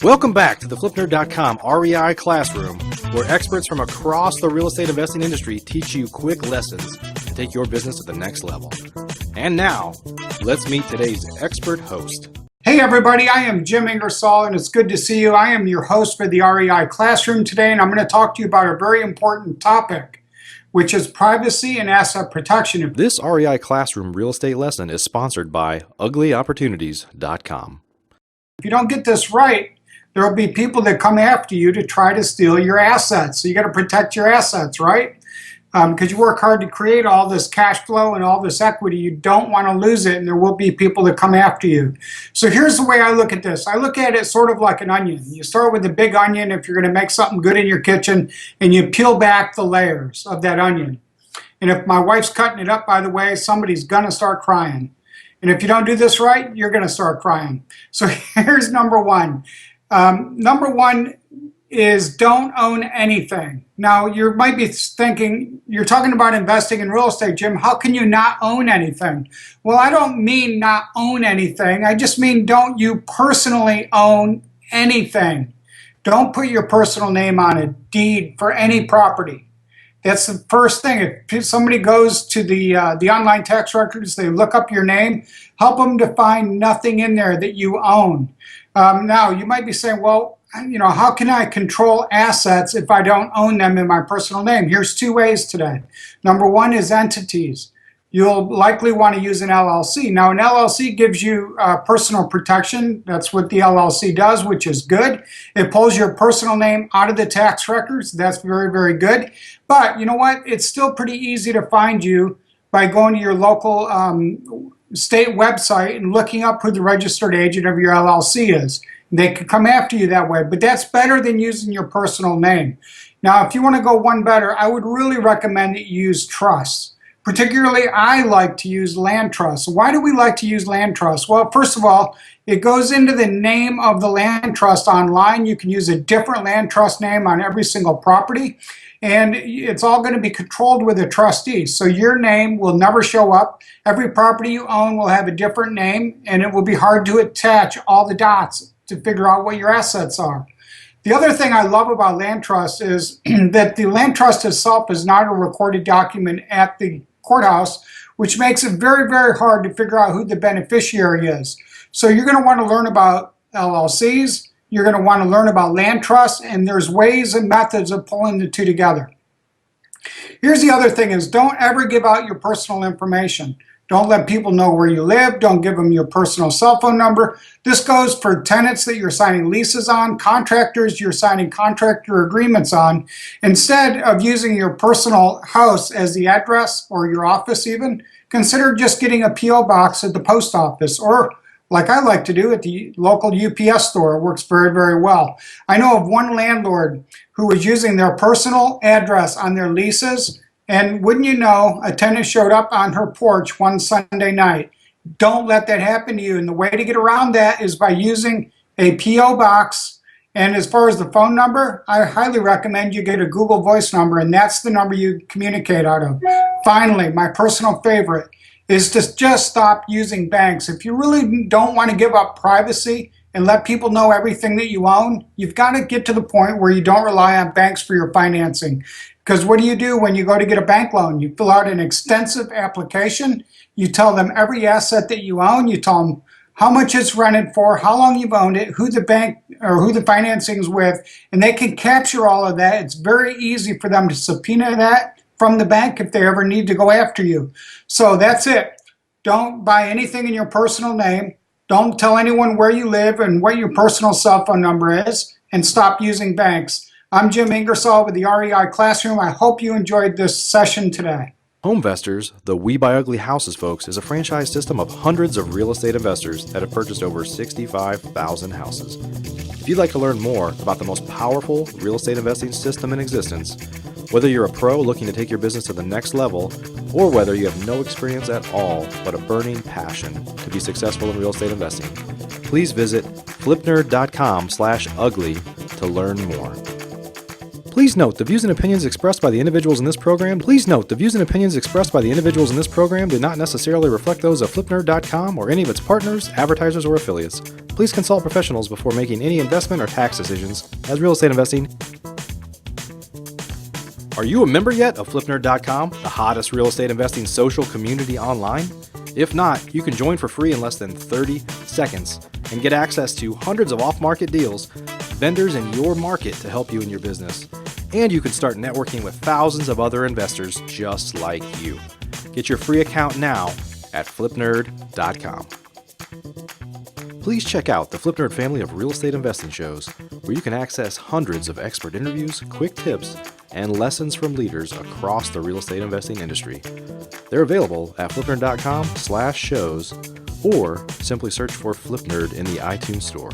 Welcome back to the FlipNerd.com REI Classroom, where experts from across the real estate investing industry teach you quick lessons to take your business to the next level. And now, let's meet today's expert host. Hey everybody, I am Jim Ingersoll and it's good to see you. I am your host for the REI Classroom today, and I'm going to talk to you about a very important topic, which is privacy and asset protection. This REI Classroom real estate lesson is sponsored by UglyOpportunities.com. If you don't get this right, there will be people that come after you to try to steal your assets. So you got to protect your assets, right? Because you work hard to create all this cash flow and all this equity. You don't want to lose it, and there will be people that come after you. So here's the way I look at this. I look at it sort of like an onion. You start with a big onion if you're going to make something good in your kitchen, and you peel back the layers of that onion. And if my wife's cutting it up, by the way, somebody's going to start crying. And if you don't do this right, you're going to start crying. So here's number one. Number one is don't own anything. Now, you might be thinking, you're talking about investing in real estate, Jim. How can you not own anything? Well, I don't mean not own anything. I just mean don't you personally own anything. Don't put your personal name on a deed for any property. That's the first thing. If somebody goes to the online tax records, they look up your name, help them to find nothing in there that you own. Now, you might be saying, well, how can I control assets if I don't own them in my personal name? Here's two ways today. Number one is entities. You'll likely want to use an LLC. Now, an LLC gives you personal protection. That's what the LLC does, which is good. It pulls your personal name out of the tax records. That's very, very good. But you know what? It's still pretty easy to find you by going to your local state website and looking up who the registered agent of your LLC is. They could come after you that way, but that's better than using your personal name. Now, if you want to go one better, I would really recommend that you use trusts. Particularly, I like to use land trusts. Why do we like to use land trusts? Well, first of all, it goes into the name of the land trust online. You can use a different land trust name on every single property, and it's all going to be controlled with a trustee. So your name will never show up. Every property you own will have a different name, and it will be hard to attach all the dots to figure out what your assets are. The other thing I love about land trust is that the land trust itself is not a recorded document at the courthouse, which makes it very, very hard to figure out who the beneficiary is. So you're going to want to learn about LLCs, you're going to want to learn about land trusts, and there's ways and methods of pulling the two together. Here's the other thing is don't ever give out your personal information. Don't let people know where you live. Don't give them your personal cell phone number. This goes for tenants that you're signing leases on, contractors you're signing contractor agreements on. Instead of using your personal house as the address or your office even, consider just getting a P.O. box at the post office or like I like to do at the local UPS store. It works very, very well. I know of one landlord who was using their personal address on their leases, and wouldn't you know, a tenant showed up on her porch one Sunday night. Don't let that happen to you. And the way to get around that is by using a P.O. box. And as far as the phone number, I highly recommend you get a Google Voice number, and that's the number you communicate out of. Finally, my personal favorite is to just stop using banks. If you really don't want to give up privacy and let people know everything that you own, you've got to get to the point where you don't rely on banks for your financing. Because what do you do when you go to get a bank loan? You fill out an extensive application. You tell them every asset that you own. You tell them how much it's rented for, how long you've owned it, who the bank or who the financing's with, and they can capture all of that. It's very easy for them to subpoena that from the bank if they ever need to go after you. So that's it. Don't buy anything in your personal name. Don't tell anyone where you live and what your personal cell phone number is, and stop using banks. I'm Jim Ingersoll with the REI Classroom. I hope you enjoyed this session today. Homevestors, the We Buy Ugly Houses folks, is a franchise system of hundreds of real estate investors that have purchased over 65,000 houses. If you'd like to learn more about the most powerful real estate investing system in existence, whether you're a pro looking to take your business to the next level, or whether you have no experience at all but a burning passion to be successful in real estate investing, please visit flipnerd.com/ugly to learn more. Please note the views and opinions expressed by the individuals in this program. Please note the views and opinions expressed by the individuals in this program do not necessarily reflect those of flipnerd.com or any of its partners, advertisers, or affiliates. Please consult professionals before making any investment or tax decisions. As real estate investing. Are you a member yet of flipnerd.com, the hottest real estate investing social community online? If not, you can join for free in less than 30 seconds and get access to hundreds of off-market deals, vendors in your market to help you in your business. And you can start networking with thousands of other investors just like you. Get your free account now at flipnerd.com. Please check out the Flipnerd family of real estate investing shows, where you can access hundreds of expert interviews, quick tips, and lessons from leaders across the real estate investing industry. They're available at flipnerd.com/shows or simply search for Flipnerd in the iTunes store.